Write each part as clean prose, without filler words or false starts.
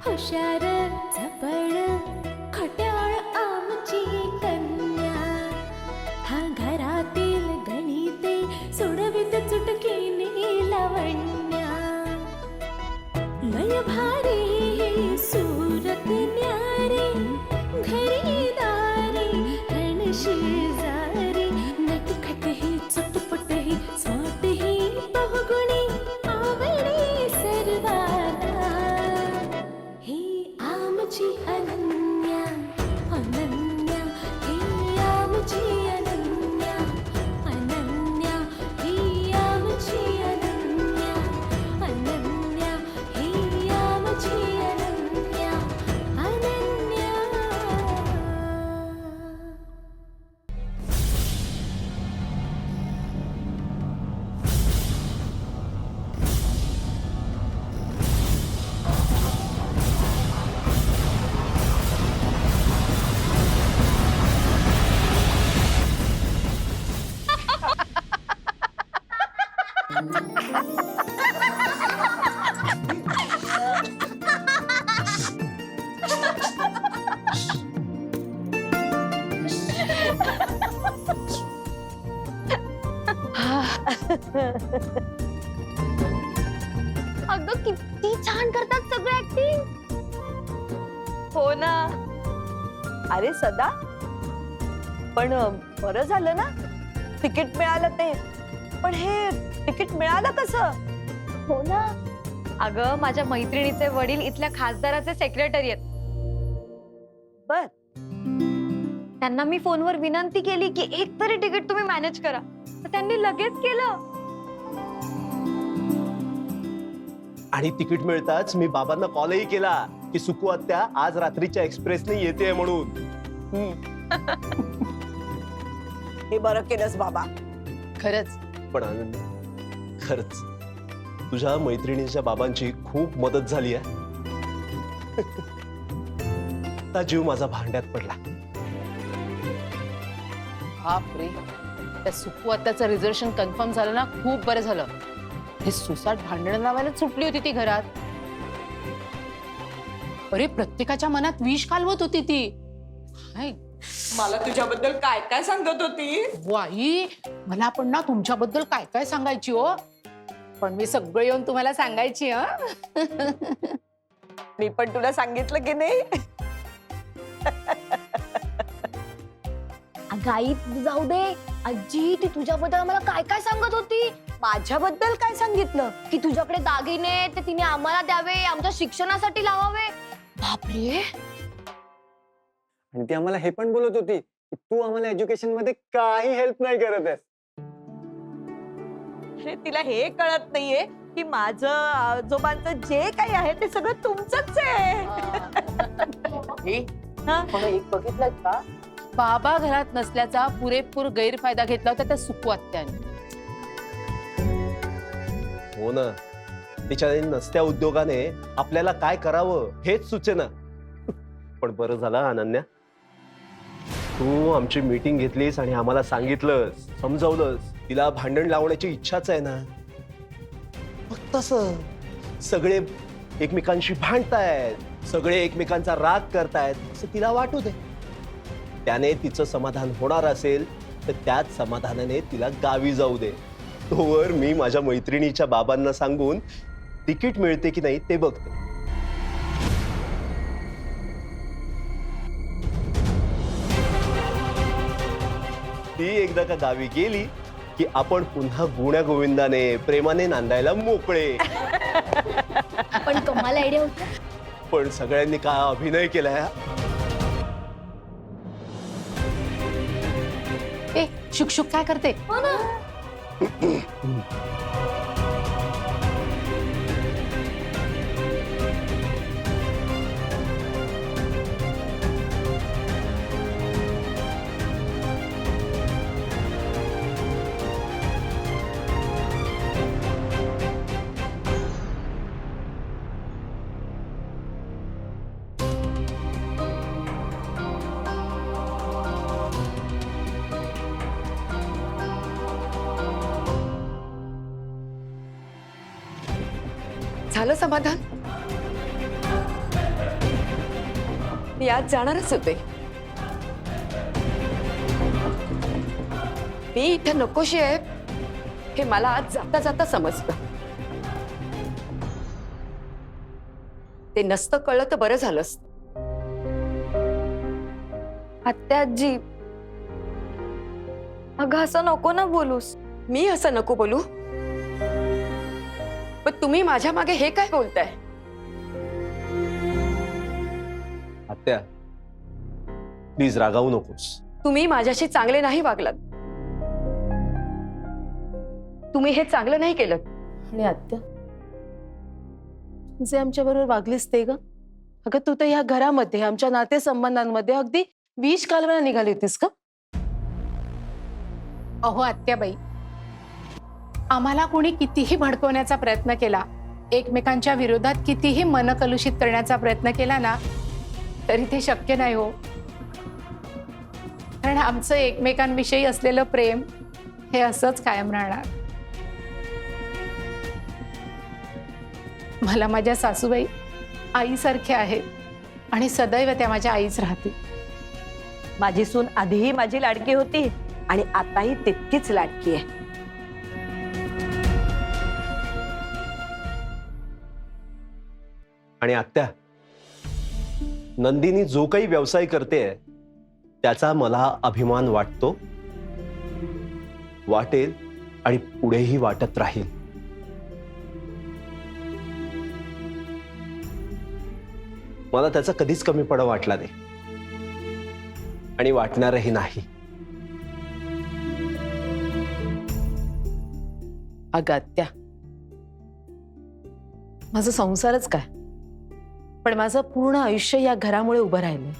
हुशार चपळ खट्याळ आमची कन्या, हा घरातील गणिते सोडवित चुटकीने लावण्या. लय भारी सूरत न्यारी, घरी दारी रण शेजारी, नटखट ही चटपट ही स्वाट ही बहुगुणी आवडी सर्वाला. ही आमची अनन्या अनन्या, ही आमची अनन्या अनन्या, ही आमची अनन्या अनन्या, ही आमची अनन्या अनन्या. अगं किती छान करतात सगळं ऍक्टिंग. हो ना. अरे सदा, पण बरं झालं ना तिकीट मिळालं ते. पण हे तिकीट मिळालं कसं? हो ना. अगं माझ्या मैत्रिणीचे वडील इथल्या खासदाराचे सेक्रेटरी आहेत. बर. त्यांना मी फोनवर विनंती केली की एक तरी तिकीट तुम्ही मॅनेज करा, तर त्यांनी लगेच केलं. आणि तिकीट मिळताच मी बाबांना कॉलही केला की सुकू आत्या आज रात्रीच्या एक्सप्रेसने येते म्हणून. हे बरं केलंस बाबा. खरंच. पण आनंद, खरंच तुझ्या मैत्रिणीच्या बाबांची खूप मदत झाली आहे. आता जीव माझा भांड्यात पडला. बापरे, त्या सुकू आत्याचं रिझर्वेशन कन्फर्म झालं ना, खूप बरं झालं. हे सुसाट भांडण लावायला सुटली होती ती घरात. अरे प्रत्येकाच्या मनात विष कालवत होती ती. हाय, मला तुझ्याबद्दल काय काय सांगत होती. वाई, मला पण ना तुमच्याबद्दल काय काय सांगायची हो. पण मी सगळं येऊन तुम्हाला सांगायची. मी पण तुला सांगितलं की नाही. अगं आई जाऊ दे. आजी ती तुझ्याबद्दल मला काय काय सांगत होती. माझ्याबद्दल काय सांगितलं? की तुझ्याकडे दागिने ते तिने आम्हाला द्यावे, आमच्या शिक्षणासाठी लावावे. बापरे. आणि ती आम्हाला हे पण बोलत होती की तू आम्हाला एज्युकेशन मध्ये काही हेल्प नाही करत आहेस. अरे तिला हे कळत नाहीये की माझं आजोबांचं जे काही आहे ते सगळं तुमचंच आहे. हे, हा? पण एक बघितलं का, बाबा घरात नसल्याचा पुरेपूर गैरफायदा घेतला होता त्या सुकू आत्याने. हो ना, तिच्या नसत्या उद्योगाने आपल्याला काय करावं हेच सुचेना. पण बरं झालं अनन्या, तू आमची मीटिंग घेतलीस आणि आम्हाला सांगितलंस, समजावलंस. तिला भांडण लावण्याची इच्छाच आहे ना. फक्त तसं सगळे एकमेकांशी भांडतायत, सगळे एकमेकांचा राग करतायत असं तिला वाटू दे. त्याने तिचं समाधान होणार असेल तर त्याच समाधानाने तिला गावी जाऊ दे. तोवर मी माझ्या मैत्रिणीच्या बाबांना सांगून तिकीट मिळते की नाही ते बघतो. ती एकदा का गावी गेली की आपण पुन्हा गुण्या गोविंदाने प्रेमाने नांदायला मोकळे. पण कमाल आयडिया होती. पण सगळ्यांनी काय अभिनय केलाय. ए शुक काय करते. हो ना. झालं समाधान. मी आज जाणारच होते. मी इथं नकोशी आहे हे मला आज जाता जाता समजलं. ते नसतं कळलं तर बरं झालं असतं. आत्या आजी, अगं असं नको ना बोलूस. मी असं नको बोलू, पण तुम्ही माझ्या मागे हे काय बोलताय? आत्या प्लीज रागावू नकोस. तुम्ही माझ्याशी चांगले नाही वागलात. तुम्ही हे चांगलं नाही केलं. आणि आत्या जे आमच्या बरोबर वागलीस ते ग, अगं तू तर ह्या घरामध्ये आमच्या नातेसंबंधांमध्ये अगदी विष कालवायला निघाली होतीस का? अहो आत्याबाई, आम्हाला कोणी कितीही भडकवण्याचा प्रयत्न केला, एकमेकांच्या विरोधात कितीही मन कलुषित करण्याचा प्रयत्न केला ना, तरी ते शक्य नाही हो. कारण आमचं एकमेकांविषयी असलेलं प्रेम हे असंच कायम राहणार. मला माझ्या सासूबाई आईसारख्या आहेत आणि सदैव त्या माझ्या आईच राहतील. माझी सून आधीही माझी लाडकी होती आणि आताही तितकीच लाडकी आहे. आणि आत्या, नंदिनी जो काही व्यवसाय करते त्याचा मला अभिमान वाटतो, वाटेल आणि पुढेही वाटत राहील. मला त्याचा कधीच कमीपणा वाटला नाही आणि वाटणारही नाही. अगं आत्या, माझं संसारच काय, पण माझं पूर्ण आयुष्य या घरामुळे उभं राहिलंय.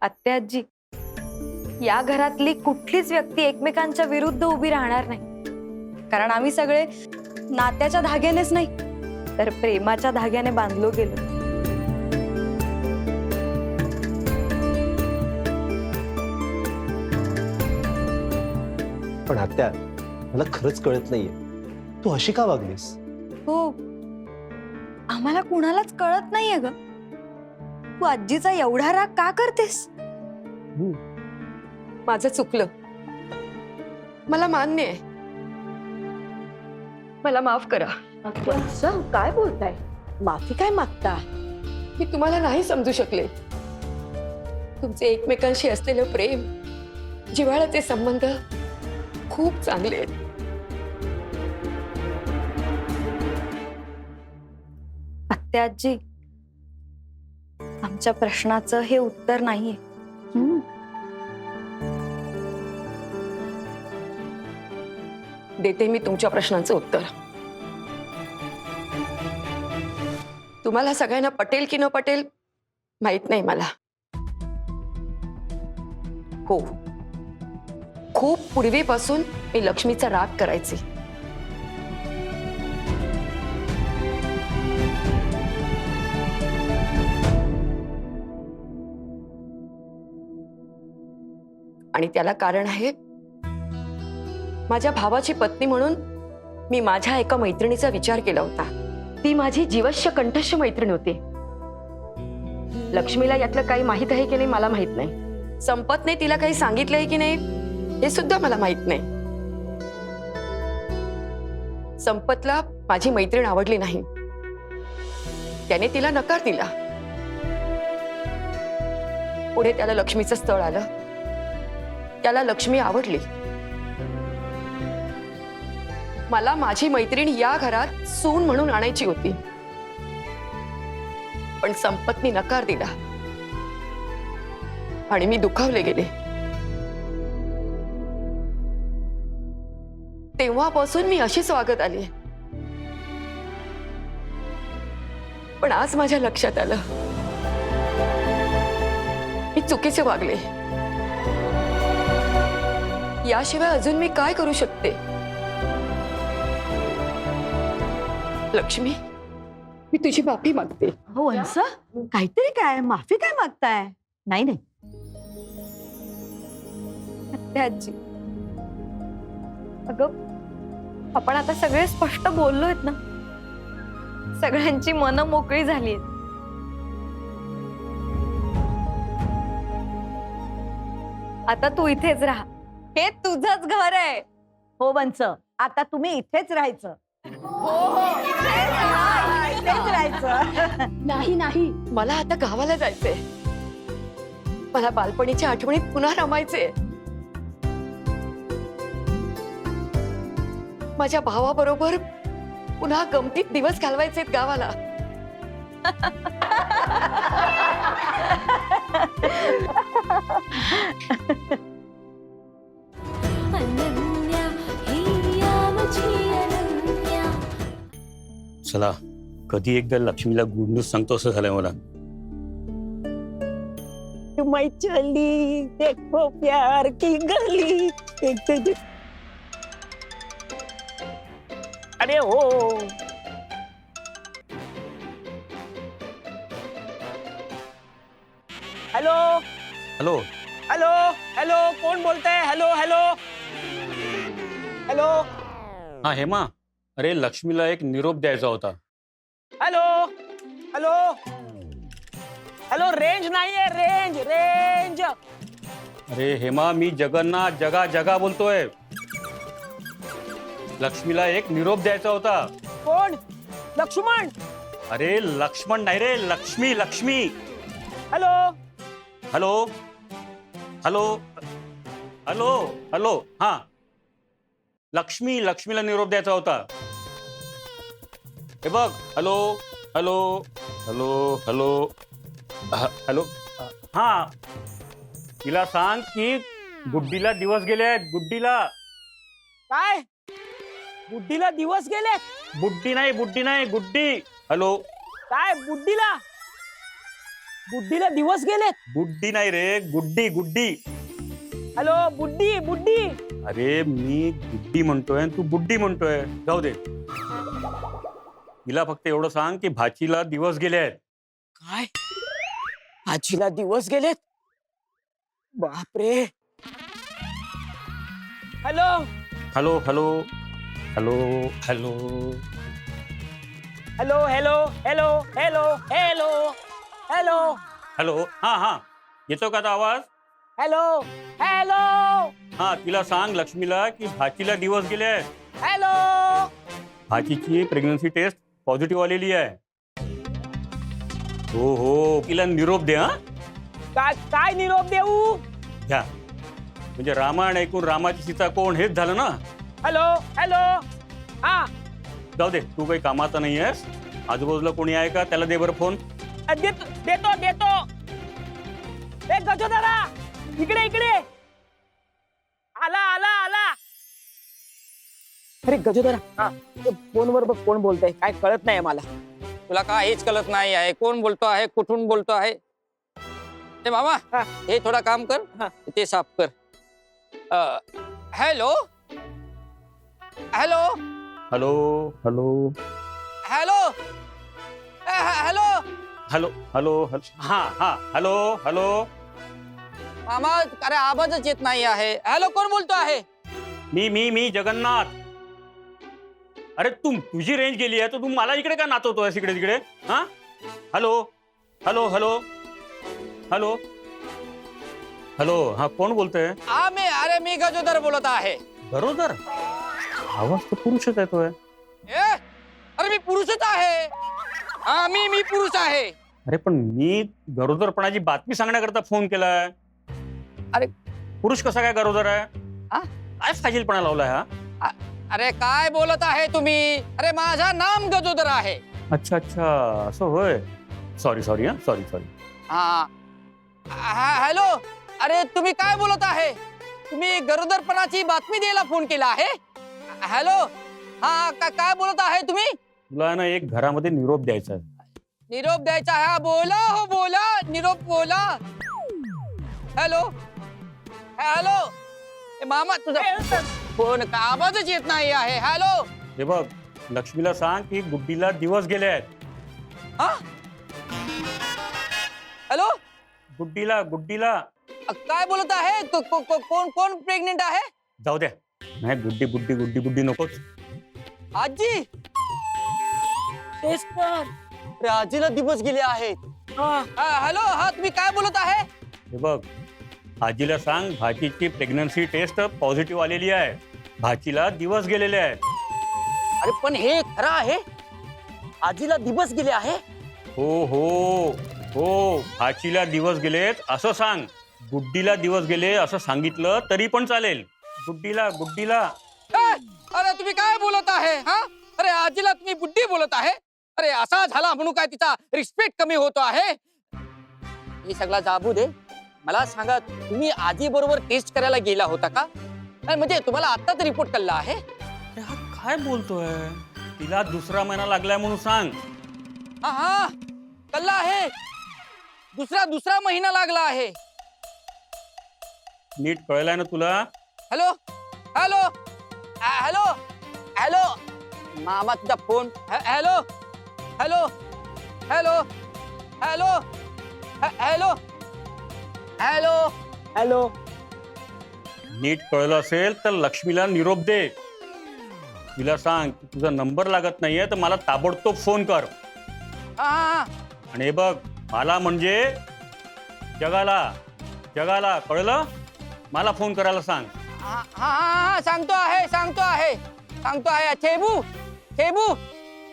आत्या आजी, या घरातली कुठलीच व्यक्ती एकमेकांच्या विरुद्ध उभी राहणार नाही. कारण आम्ही सगळे नात्याच्या धाग्यानेच नाही तर प्रेमाच्या धाग्याने बांधलो गेलो. पण आत्या, मला खरंच कळत नाहीये तू अशी का वागलीस. हो, आम्हाला कुणालाच कळत नाहीये ग. तू आजीचा एवढा राग का करतेस? माझं चुकलं, मला मान्य आहे. मला माफ करा. काय बोलताय? माफी काय मागता? मी तुम्हाला नाही समजू शकले. तुमचे एकमेकांशी असलेलं प्रेम, जिव्हाळ्याचे संबंध खूप चांगले आहेत. आत्या आजी, आमच्या प्रश्नाचं हे उत्तर नाहीये. देते मी तुमच्या प्रश्नांचं उत्तर. तुम्हाला सगळ्यांना पटेल की न पटेल माहित नाही मला. हो, खूप पूर्वीपासून मी लक्ष्मीचा राग करायचे. आणि त्याला कारण आहे, माझ्या भावाची पत्नी म्हणून मी माझ्या एका मैत्रिणीचा विचार केला होता. ती माझी जीवश्य कंठस्थ मैत्रीण होती. लक्ष्मीला यातलं काही माहित आहे की नाही मला माहित नाही. संपतने तिला काही सांगितलंय की नाही हे सुद्धा मला माहित नाही. संपतला माझी मैत्रीण आवडली नाही. त्याने तिला नकार दिला. पुढे त्याला लक्ष्मीचं स्थळ आलं. त्याला लक्ष्मी आवडली. मला माझी मैत्रीण या घरात सून म्हणून आणायची होती, पण संपतनी नकार दिला आणि मी दुखावले गेले. तेव्हापासून मी अशीच वागत आली. पण आज माझ्या लक्षात आलं मी चुकीचे वागले. याशिवाय अजून मी काय करू शकते? लक्ष्मी, मी तुझी माफी मागते. हो हंसा, काहीतरी काय माफी काय मागताय? नाही नाही, आत्या आजी, अगं आपण आता सगळे स्पष्ट बोललोय ना. सगळ्यांची मनं मोकळी झाली आहेत. आता तू इथेच राहा, हे तुझंच घर आहे. हो बंच, आता तुम्ही इथेच राहायचं. इथेच राहायचं. नाही नाही, मला आता गावाला जायचंय. मला बालपणीच्या आठवणीत पुन्हा रमायचे. माझ्या भावाबरोबर पुन्हा गमतीत दिवस घालवायचे गावाला. अनन्या हिया माझी अनन्या. चला, कधी एकदा लक्ष्मीला गुड न्यूज सांगतो असं झालंय मला. तुम्ही चली देखो प्यार की गली. अरे हो. हॅलो हॅलो, हॅलो हॅलो, कोण बोलतंय? हॅलो हॅलो हॅलो हा हेमा, अरे लक्ष्मीला एक निरोप द्यायचा होता. हॅलो हॅलो हॅलो, रेंज नाहीये, रेंज रेंज. अरे हेमा, मी जगन्नाथ जगा जगा बोलतोय. लक्ष्मीला एक निरोप द्यायचा होता. कोण? लक्ष्मण? अरे लक्ष्मण नाही रे, Lakshmi Lakshmi. Hello hello hello hello hello, हा लक्ष्मी, लक्ष्मीला निरोप द्यायचा होता. हे बघ, hello hello hello hello hello, हा तिला सांग की गुड्डीला दिवस गेले आहेत. गुड्डीला. काय? बुड्डीला दिवस गेले? बुड्डी नाही, बुड्डी नाही, गुड्डी. हॅलो. काय बुड्डीला? बुड्डीला दिवस गेले? बुड्डी नाही रे, गुड्डी गुड्डी. हॅलो, बुड्डी बुड्डी. अरे मी गुड्डी म्हणतोय आणि तू बुड्डी म्हणतोय. जाऊ दे, तिला फक्त एवढं सांग की भाचीला दिवस गेले आहेत. काय? आजीला दिवस गेलेत? बापरे. Hello hello hello hello hello hello hello hello hello hello hello hello, हा हा, येतो का आता आवाज? हॅलो हॅलो हा, तिला सांग लक्ष्मीला की भाचीला दिवस गेले आहेत. हॅलो. भाचीची प्रेग्नन्सी टेस्ट पॉझिटिव्ह आलेली आहे. हो हो, तिला निरोप दे. हा, काय काय निरोप देऊ? घ्या, म्हणजे रामायण ऐकून रामाची सीता कोण हेच झालं ना. Hello hello. हा, जाऊ दे, तू काही कामाचा नाही आहेस. आजूबाजूला कोणी आहे का, त्याला दे बरं फोन. देतो देतो देतो. ए गजोदरा, इकडे इकडे. आला आला आला. अरे गजोदरा, फोनवर बघ कोण बोलतंय. काय कळत नाही मला. तुला काहीच कळत नाही आहे. कोण बोलतो आहे, कुठून बोलतो आहे? ते मामा, हा. हे थोडा काम कर, हा. ते साफ कर. Hello hello hello hello hello hello hello hello hello, हा हा, हॅलो हॅलो. मामा, अरे आवाजच येत नाही आहे. हॅलो, कोण बोलतो आहे? मी जगन्नाथ. अरे तुझी रेंज गेली आहे, तर तू मला इकडे का नाचवतोय इकडे तिकडे? हा, hello hello hello hello hello, हा कोण बोलतोय? मी गजोदर बोलत आहे. बरोबर, आवाज तर पुरुषच येतोय. अरे मी पुरुषच आहे. हा, मी पुरुष आहे. अरे पण मी गरोदरपणाची बातमी सांगण्याकरता फोन केलाय. अरे पुरुष कसा काय गरोदर आहे? हा? काय फाजीलपणा लावलाय हा? अरे काय बोलत आहे तुम्ही? अरे माझा नाम गजोदर आहे. अच्छा अच्छा, असं होय. सॉरी सॉरी, हा सॉरी सॉरी. हॅलो, अरे तुम्ही काय बोलत आहे? तुम्ही गरोदरपणाची बातमी द्यायला फोन केला आहे? हॅलो, हा काय बोलत आहे तुम्ही? तुला ना एक घरामध्ये निरोप द्यायचा आहे. निरोप द्यायचा आहे? बोला, हो बोला, निरोप बोला. Hello hello. मामा, तुझा फोन का आवाजच येत नाही आहे. हॅलो. हे बघ, लक्ष्मीला सांग की गुड्डीला दिवस गेले आहेत. हा, हॅलो. गुड्डीला गुड्डीला. काय बोलत आहे? कोण प्रेग्नेंट आहे? जाऊ द्या, नाही गुड्डी गुड्डी गुड्डी गुड्डी नकोच. आजी. तेच तर. अरे आजीला दिवस गेले आहेत. हॅलो, हा तुम्ही काय बोलत आहे? हे बघ, आजीला सांग भाचीची प्रेग्नन्सी टेस्ट पॉझिटिव्ह आलेली आहे. भाचीला दिवस गेलेले आहेत. अरे पण हे खरं आहे? आजीला दिवस गेले आहे? हो हो हो, भाचीला दिवस गेलेत असं सांग. गुड्डीला दिवस गेले असं सांगितलं तरी पण चालेल. गुड्डीला गुड्डीला अरे तुम्ही काय बोलत आहे? हा, अरे आजीला तुम्ही बुड्डी बोलत आहे? अरे असा झाला म्हणून काय तिचा रिस्पेक्ट कमी होतो आहे? हे सगळा जाबू दे. मला सांगा, तुम्ही आजी बरोबर टेस्ट करायला गेला होता का? नाही, म्हणजे तुम्हाला आत्ताच रिपोर्ट कळला आहे? अरे हा काय बोलतोय? तिला दुसरा महिना लागलाय म्हणून सांग. हा हा, कळला आहे. दुसरा महिना लागला आहे. नीट कळलाय ना तुला? हॅलो हॅलो हॅलो हॅलो, मामा तुझा phone. Hello hello hello hello hello hello hello. नीट कळलं असेल तर लक्ष्मीला निरोप दे. तिला सांग की तुझा नंबर लागत नाहीये तर मला ताबडतोब फोन कर. हा हा आणि हे बघ, मला म्हणजे जगाला जगाला कळलं? मला फोन करायला सांग. हा हा, सांगतो आहे. ठेबू.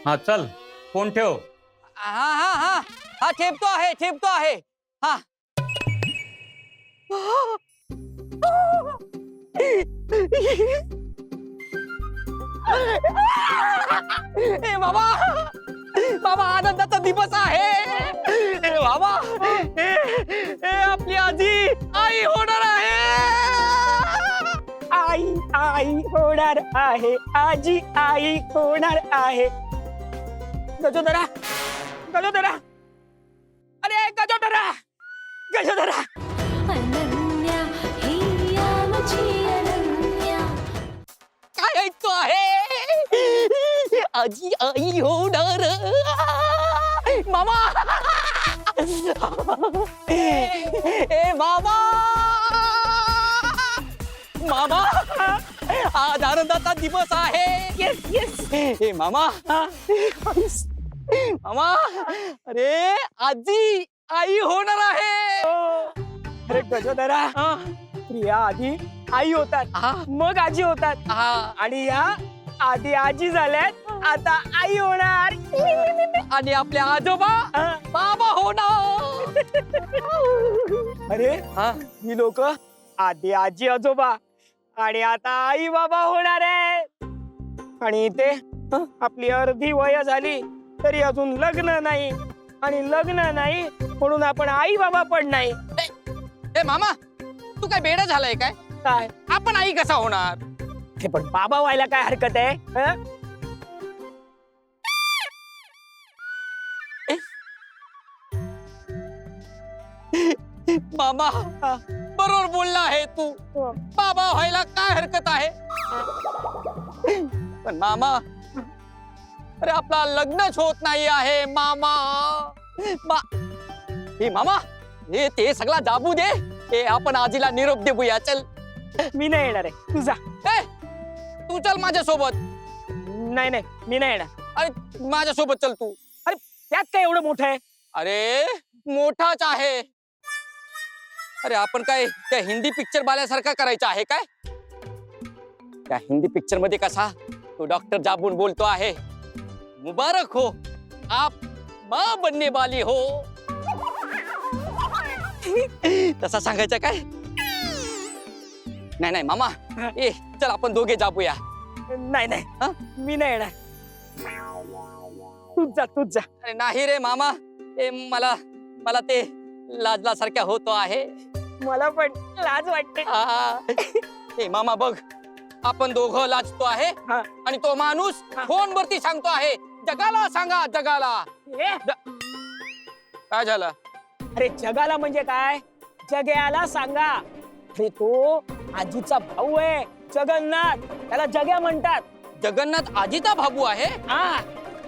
हा चल, फोन ठेव. हा ठेपतो आहे. हा ए बाबा आनंदाचा दिवस आहे. ए बाबा, आपली आजी आई होणार आहे. आई होणार आहे. आजी आई होणार आहे. गजोदरा. अरे गजोदरा. अनन्या ही आमची अनन्या. काय ऐकतो आहे? आजी आई होणार. मामा. ए मामा. आज आनंदाचा दिवस आहे. येस. ए मामा. अरे आजी आई होणार आहे. अरे गजोदरा, प्रिया आधी आई होतात, मग आजी होतात, आणि या आधी आजी झाल्यात, आता आई होणार. आणि आपल्या आजोबा बाबा होणार. अरे ही लोक आधी आजी आजोबा आणि आता आई बाबा होणार आहे. आणि इथे आपली अर्धी वय झाली तरी अजून लग्न नाही, आणि लग्न नाही म्हणून आपण आई बाबा पण नाही. ए मामा, तू काय बेडा झालाय काय? काय आपण आई कसा होणार? हे पण बाबा व्हायला काय हरकत आहे? मामा बरोबर बोलला आहे तू. बाबा व्हायला काय हरकत आहे? पण मामा, अरे आपला लग्नच होत नाही आहे मामा. हे मामा, हे ते सगळा दाबू दे. हे आपण आजीला निरोप देऊया. चल. मी नाही येणार आहे, तू जा. तू चल माझ्यासोबत. नाही मी नाही येणार. अरे माझ्यासोबत चल तू. अरे त्यात काय एवढं मोठं आहे? अरे मोठाच आहे. अरे आपण काय त्या हिंदी पिक्चर बाल्यासारखा करायचा आहे काय? त्या हिंदी पिक्चर मध्ये कसा तो डॉक्टर जाबून बोलतो आहे, मुबारक हो आप माँ बनने वाली हो. तसा सांगायचं काय? नाही मामा, ए चल आपण दोघे जाबूया. नाही मी नाही येणार. तूच जा. अरे नाही रे मामा, मला ते लाजल्यासारख्या होतो आहे. मला पण लाज वाटते. ए मामा बघ, आपण दोघं लाजतो आहे आणि तो माणूस फोन वरती सांगतो आहे जगाला सांगा, जगाला. काय झालं? अरे जगाला म्हणजे काय? जग्याला सांगा. अरे तो आजीचा भाऊ आहे जगन्नाथ, त्याला जग्या म्हणतात. जगन्नाथ आजीचा भाऊ आहे?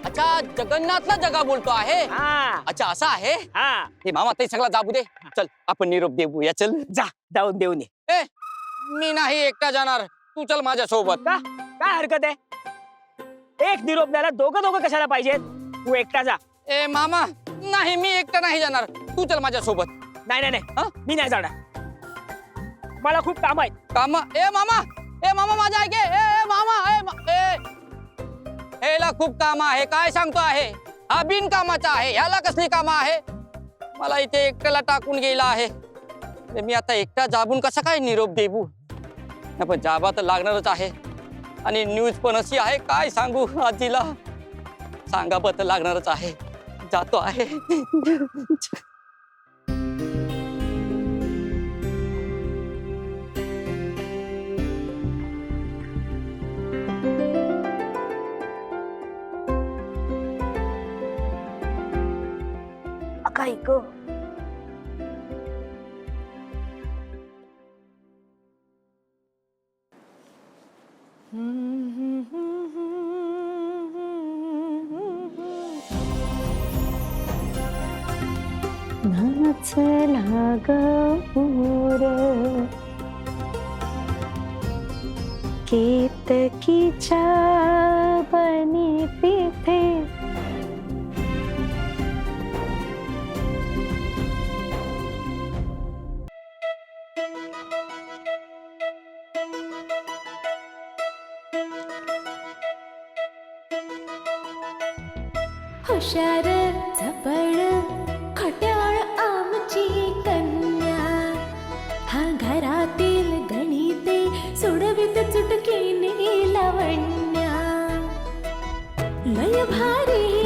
अच्छा, जगन्नाथला जगा बोलतो आहे. अच्छा असं आहे. हे मामा ते सगळा जाबू दे. चल आपण निरोप देऊया. चल जा, जाऊन देऊन ये. मी नाही एकटा जाणार, तू चल माझ्या सोबत. का? काय हरकत आहे? एक निरोप द्यायला दोघं कशाला पाहिजेत? तू एकटा जा. ए मामा, नाही मी एकटा नाही जाणार, तू चल माझ्या सोबत. नाही मी नाही जाणार. मला खूप काम आहे. काम ए मामा माझ्या ऐके ए मामा ह्याला खूप काम आहे. काय सांगतो आहे हा बिनकामाचा आहे. ह्याला कसली कामं आहे. मला इथे एकट्याला टाकून गेला आहे. मी आता एकटा जाबून कसा काय निरोप देऊ. पण जाबा तर लागणारच आहे. आणि न्यूज पण अशी आहे काय सांगू आजीला. सांगावं तर लागणारच आहे. जातो आहे. काय ग नाचला गौर केतकीच्या बनी तिथे हुशार चपळ खट्याळ आमची कन्या हा घरातील गणिते सोडवित चुटकीने लावण्या लय भारी